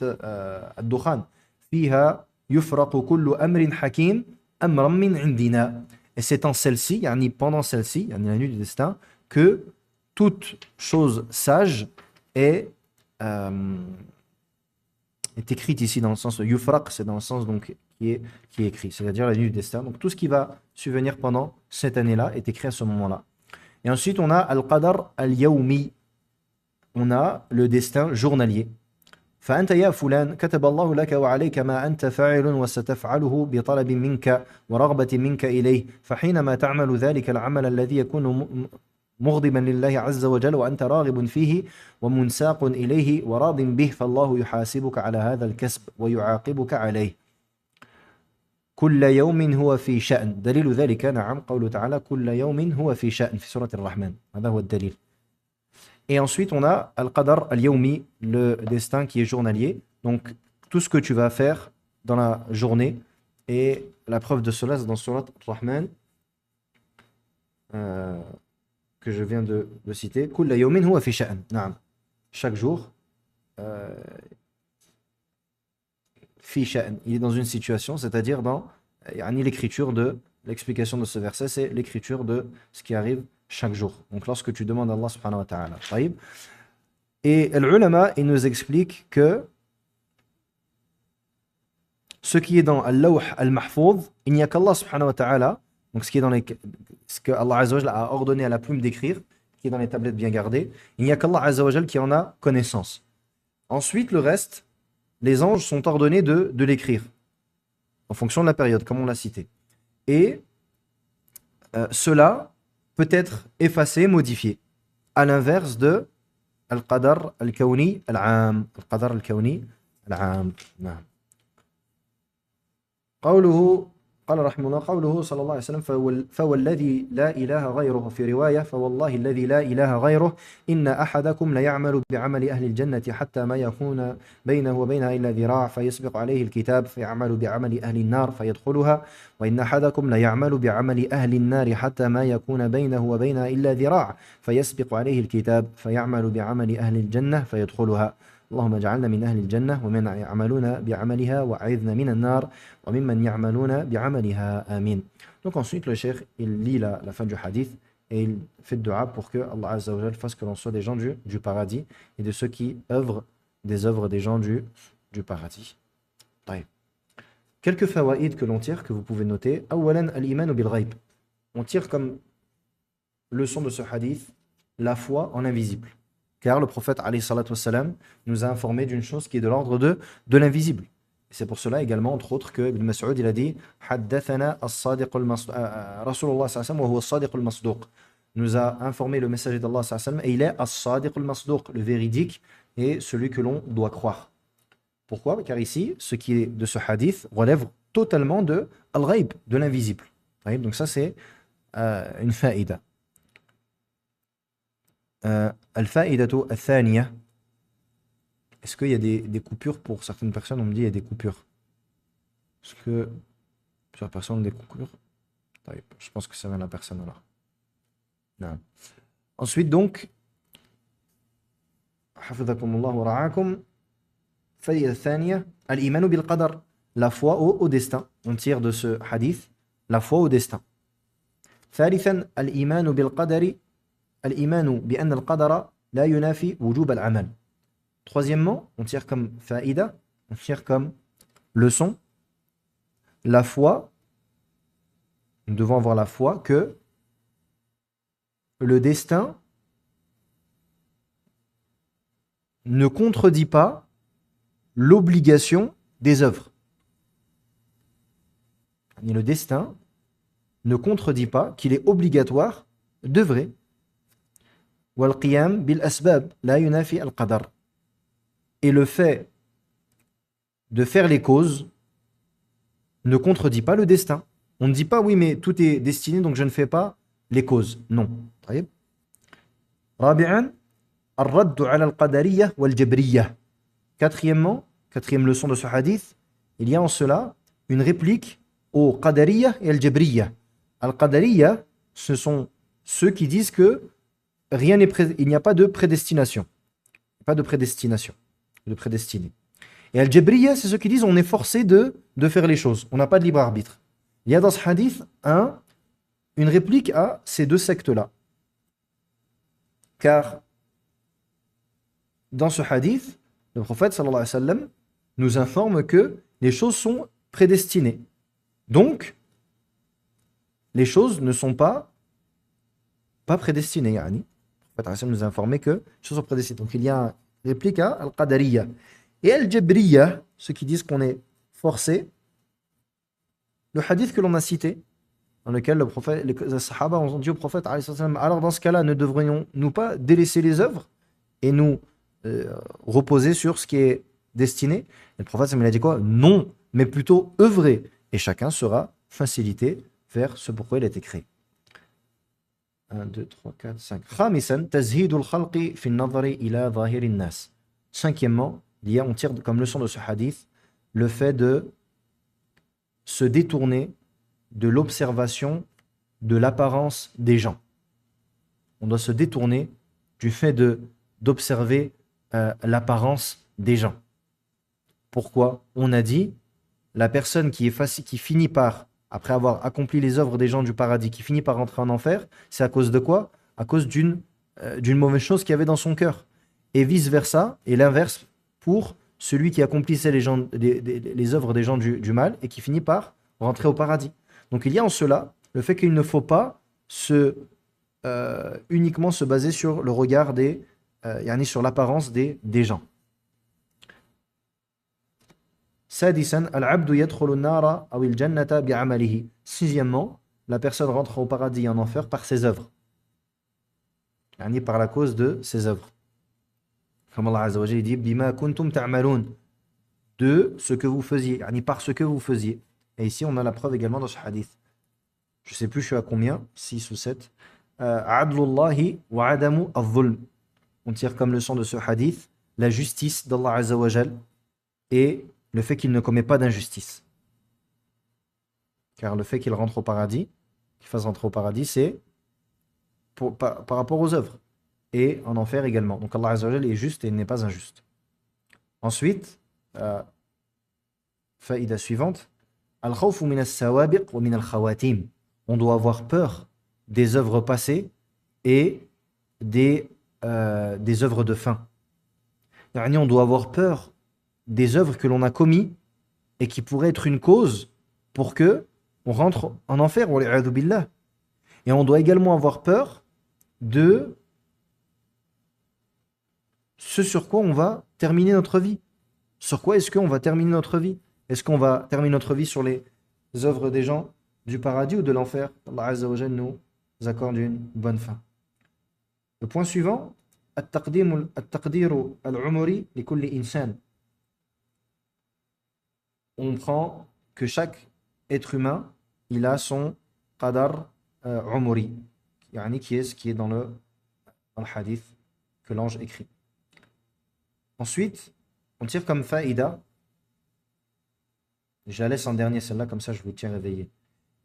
Ad-Dukhan. Fiha yufraqu kullu amrin hakim amran min indina. Et c'est en celle-ci, yani pendant celle-ci, yani la nuit du destin, que toute chose sage est, euh, est écrite ici dans le sens de yufraq, c'est dans le sens donc qui est écrit, c'est-à-dire la nuit du destin. Donc tout ce qui va subvenir pendant cette année-là est écrit à ce moment-là. Et ensuite on a al-qadar al-yawmi, on a le destin journalier. فأنت يا فلان كتب الله لك وعليك ما أنت فاعل وستفعله بطلب منك ورغبة منك إليه فحينما تعمل ذلك العمل الذي يكون مغضبا لله عز وجل وأنت راغب فيه ومنساق إليه وراض به فالله يحاسبك على هذا الكسب ويعاقبك عليه كل يوم هو في شأن دليل ذلك نعم قوله تعالى كل يوم هو في شأن في سورة الرحمن هذا هو الدليل. Et ensuite, on a Al-Qadar Al-Yawmi, le destin qui est journalier. Donc, tout ce que tu vas faire dans la journée. Et la preuve de cela, c'est dans Surat Ar-Rahman, que je viens de citer. Kulla yawmin huwa fi sha'an. Naam. Chaque jour, fi sha'an. Il est dans une situation, c'est-à-dire dans l'écriture de l'explication de ce verset, c'est l'écriture de ce qui arrive chaque jour. Donc lorsque tu demandes à Allah subhanahu wa ta'ala. Et l'ulama, il nous explique que ce qui est dans al-lawh al-mahfouz, il n'y a qu'Allah subhanahu wa ta'ala, donc ce qui est dans ce que Allah azza wa jalla a ordonné à la plume d'écrire, qui est dans les tablettes bien gardées, il n'y a qu'Allah azza wa jalla qui en a connaissance. Ensuite, le reste, les anges sont ordonnés de l'écrire, en fonction de la période, comme on l'a cité. Et cela peut être effacé, modifié. À l'inverse de Al-Qadar Al-Kawni Al-Am. Al-Qadar Al-Kawni Al-Am. قوله قال رحمه الله قوله صلى الله عليه وسلم فوالذي لا إله غيره في رواية فوالله الذي لا إله غيره إن أحدكم ليعمل بعمل أهل الجنة حتى ما يكون بينه وبينها إلا ذراع فيسبق عليه الكتاب فيعمل بعمل أهل النار فيدخلها وإن أحدكم ليعمل بعمل أهل النار حتى ما يكون بينه وبينها إلا ذراع فيسبق عليه الكتاب فيعمل بعمل أهل الجنة فيدخلها اللهم اجعلنا من أهل الجنة ومن يعملون بعملها وأعذنا من النار وممن يعملون بعملها آمين. Donc ensuite le cheikh il lit la fin du hadith et il fait dua pour que Allah Azza wa Jal fasse que l'on soit des gens du paradis et de ceux qui œuvrent des œuvres des gens du paradis. طيب. Quelques fawaïd que l'on tire que vous pouvez noter. أولا الإيمان بالغيب. On tire comme leçon de ce hadith la foi en l'invisible. Car le prophète alayhi salatu wassalam nous a informé d'une chose qui est de l'ordre de l'invisible. C'est pour cela également, entre autres, que Ibn Mas'ud il a dit Haddathana as-sadiq al-masduq Rasulullah sallallahu alayhi wa sallam wa huwa as-sadiq al-masduq nous a informé le messager d'Allah sallallahu alayhi wa sallam et il est as-sadiq al-masduq, le véridique et celui que l'on doit croire. Pourquoi? Car ici, ce qui est de ce hadith relève totalement de al-ghaib, de l'invisible. Donc ça c'est une faïda. Al-fa'idatu al-thaniya. Est-ce qu'il y a des coupures pour certaines personnes? On me dit il y a des coupures. Est-ce que plusieurs personnes ont des coupures? Je pense que ça vient de la personne alors. Non. Ensuite donc, hafidhakumullah wa ra'akum. Fa'ida al-thaniya, al-imanu bil-qadar. La foi au destin. On tire de ce hadith la foi au destin. ثالثا الإيمان بالقدر الإيمان بأن القدر لا ينافي وجوب العمل. Troisièmement, on tire comme faïda, on tire comme leçon, la foi, nous devons avoir la foi que le destin ne contredit pas l'obligation des œuvres. Et le destin ne contredit pas qu'il est obligatoire d'œuvrer. وَالْقِيَامِ بِالْأَسْبَابِ لَا يُنَافِي الْقَدَرِ. Et le fait de faire les causes ne contredit pas le destin. On ne dit pas, oui, mais tout est destiné, donc je ne fais pas les causes. Non. رابعاً الرد على القدرية والجبرية. Quatrièmement, quatrième leçon de ce hadith, il y a en cela une réplique aux qadariya et al-jabriya. Al-qadariya, ce sont ceux qui disent que il n'y a pas de prédestination. Pas de prédestination. De prédestiné. Et al-jabriya, c'est ceux qui disent on est forcé de faire les choses. On n'a pas de libre arbitre. Il y a dans ce hadith une réplique à ces deux sectes-là. Car dans ce hadith, le prophète sallallahu alayhi wa sallam nous informe que les choses sont prédestinées. Donc, les choses ne sont pas prédestinées. Yani. Le prophète sallallahu alayhi wa sallam nous a informé que les choses sont prédestinées. Donc, il y a une réplique à Al-Qadariyya. Et Al-Jabriyya, ceux qui disent qu'on est forcé, le hadith que l'on a cité, dans lequel les Sahaba ont dit au prophète, alors dans ce cas-là, ne devrions-nous pas délaisser les œuvres et nous reposer sur ce qui est destiné? Et le prophète il a dit quoi? Non, mais plutôt œuvrer. Et chacun sera facilité vers ce pourquoi il a été créé. 1, 2, 3, 4, 5. Khamisan, tazhidul khalqi fi nadhari ila zahirin nas. Cinquièmement, on tire comme leçon de ce hadith le fait de se détourner de l'observation de l'apparence des gens. On doit se détourner du fait d'observer l'apparence des gens. Pourquoi? On a dit, la personne qui finit par, après avoir accompli les œuvres des gens du paradis, qui finit par rentrer en enfer, c'est à cause de quoi? À cause d'une mauvaise chose qu'il y avait dans son cœur. Et vice-versa, et l'inverse pour celui qui accomplissait les œuvres des gens du mal et qui finit par rentrer au paradis. Donc il y a en cela le fait qu'il ne faut pas uniquement se baser sur le regard sur l'apparence des gens. Sadisan, al-abdu yadkhulu an-nara aw al-jannata bi'amalihi. Sixièmement, la personne rentre au paradis et en enfer par ses œuvres. Par la cause de ses œuvres. Comme Allah Azza wa Jalla dit, bima kuntum ta'malun, de ce que vous faisiez, par ce que vous faisiez. Et ici, on a la preuve également dans ce hadith. Je ne sais plus, je suis à combien, 6 ou 7. Adlullahi wa adamu al-zulm. On tire comme leçon de ce hadith la justice d'Allah Azza wa Jal et le fait qu'il ne commet pas d'injustice. Car le fait qu'il rentre au paradis, qu'il fasse rentrer au paradis, c'est par rapport aux œuvres. Et en enfer également. Donc Allah Azza wa Jal est juste et il n'est pas injuste. Ensuite, faïda suivante, al-khawfu min as-sawabiq wa min al-khawatim. On doit avoir peur des œuvres passées et des œuvres de fin. On doit avoir peur des œuvres que l'on a commises et qui pourraient être une cause pour que on rentre en enfer. Et on doit également avoir peur de ce sur quoi on va terminer notre vie. Sur quoi est-ce qu'on va terminer notre vie? Est-ce qu'on va terminer notre vie sur les œuvres des gens du paradis ou de l'enfer? Allah Azza wa Jalla nous accorde une bonne fin. Le point suivant, at-taqdiru al-umri li kulli insan. On prend que chaque être humain, il a son qadar umri, qui est ce qui est dans le hadith que l'ange écrit. Ensuite, on tire comme faïda, je la laisse en dernier celle-là, comme ça je vous tiens réveillé.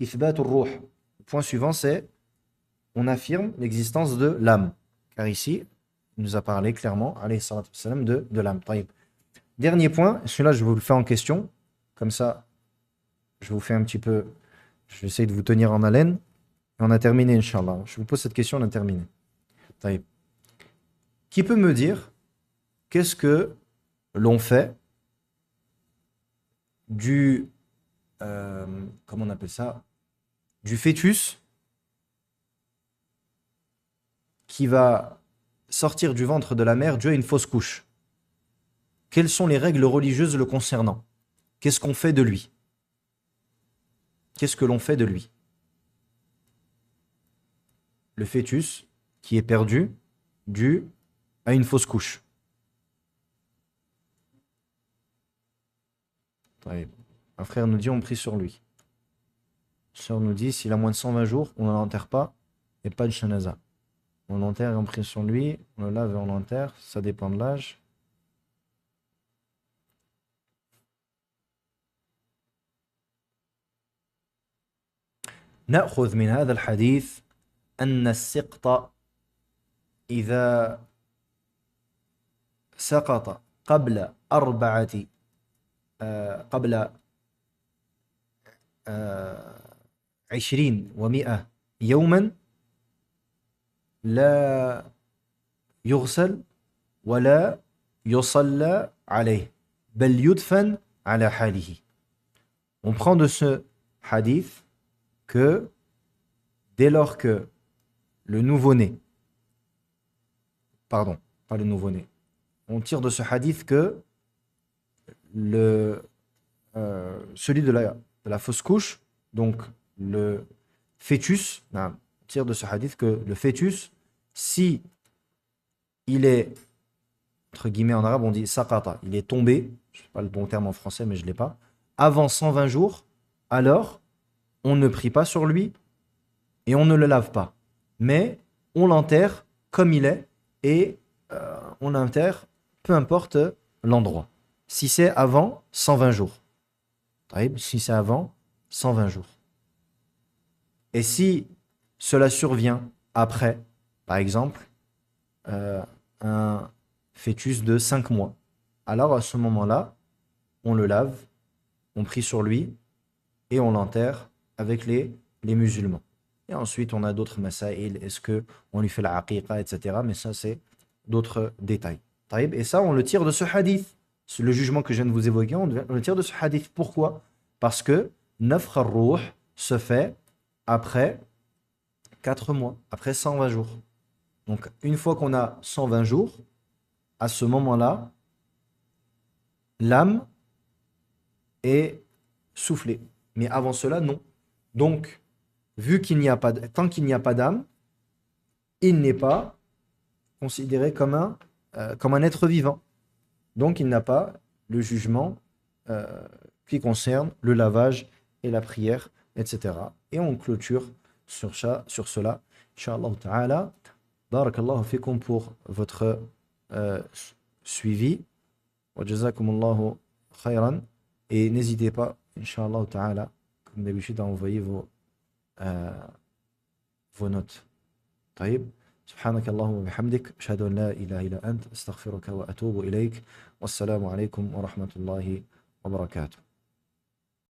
Ithbatur ruh. Le point suivant, c'est on affirme l'existence de l'âme. Car ici, il nous a parlé clairement, alayhi salatu wassalam, de l'âme. Dernier point, celui-là je vous le fais en question, comme ça je vous fais un petit peu, j'essaie de vous tenir en haleine, et on a terminé, Inch'Allah. Je vous pose cette question, on a terminé. Qui peut me dire qu'est-ce que l'on fait du, comment on appelle ça, du fœtus qui va sortir du ventre de la mère dû à une fausse couche? Quelles sont les règles religieuses le concernant? Qu'est-ce qu'on fait de lui? Qu'est-ce que l'on fait de lui? Le fœtus qui est perdu dû à une fausse couche. Un frère nous dit on prie sur lui. Une sœur nous dit s'il a moins de 120 jours, on ne l'enterre pas et pas de shanaza. On l'enterre et on prie sur lui, on le lave et on l'enterre, ça dépend de l'âge. نأخذ من هذا الحديث أن السقط إذا سقط قبل 20 و100 يوما لا يغسل ولا يصلى عليه بل يدفن على حاله. On prend de ce hadith que dès lors que le nouveau-né, pardon, pas le nouveau-né, on tire de ce hadith que celui de la fausse couche, donc le fœtus, on tire de ce hadith que le fœtus, si il est, entre guillemets en arabe on dit saqata, il est tombé, je ne sais pas le bon terme en français mais je ne l'ai pas, avant 120 jours, alors on ne prie pas sur lui et on ne le lave pas. Mais on l'enterre comme il est et on l'enterre peu importe l'endroit. Si c'est avant 120 jours. Si c'est avant 120 jours. Et si cela survient après, par exemple, un fœtus de 5 mois, alors à ce moment-là, on le lave, on prie sur lui et on l'enterre avec les musulmans. Et ensuite, on a d'autres masaïl, est-ce qu'on lui fait la aqiqa, etc. Mais ça, c'est d'autres détails. Et ça, on le tire de ce hadith. Le jugement que je viens de vous évoquer, on le tire de ce hadith. Pourquoi? Parce que nafkh ar-ruh se fait après 4 mois, après 120 jours. Donc, une fois qu'on a 120 jours, à ce moment-là, l'âme est soufflée. Mais avant cela, non. Donc, tant qu'il n'y a pas d'âme, il n'est pas considéré comme un être vivant. Donc, il n'a pas le jugement qui concerne le lavage et la prière, etc. Et on clôture sur cela. Inch'Allah ta'ala. Barakallahu fikum pour votre suivi. Wa jazakumullahu khayran. Et n'hésitez pas, Inch'Allah ta'ala, comme d'habitude, à envoyer vos notes. طيب. سبحانك اللهم وبحمدك أشهد أن لا إله إلا أنت أستغفرك وأتوب إليك والسلام عليكم ورحمة الله وبركاته.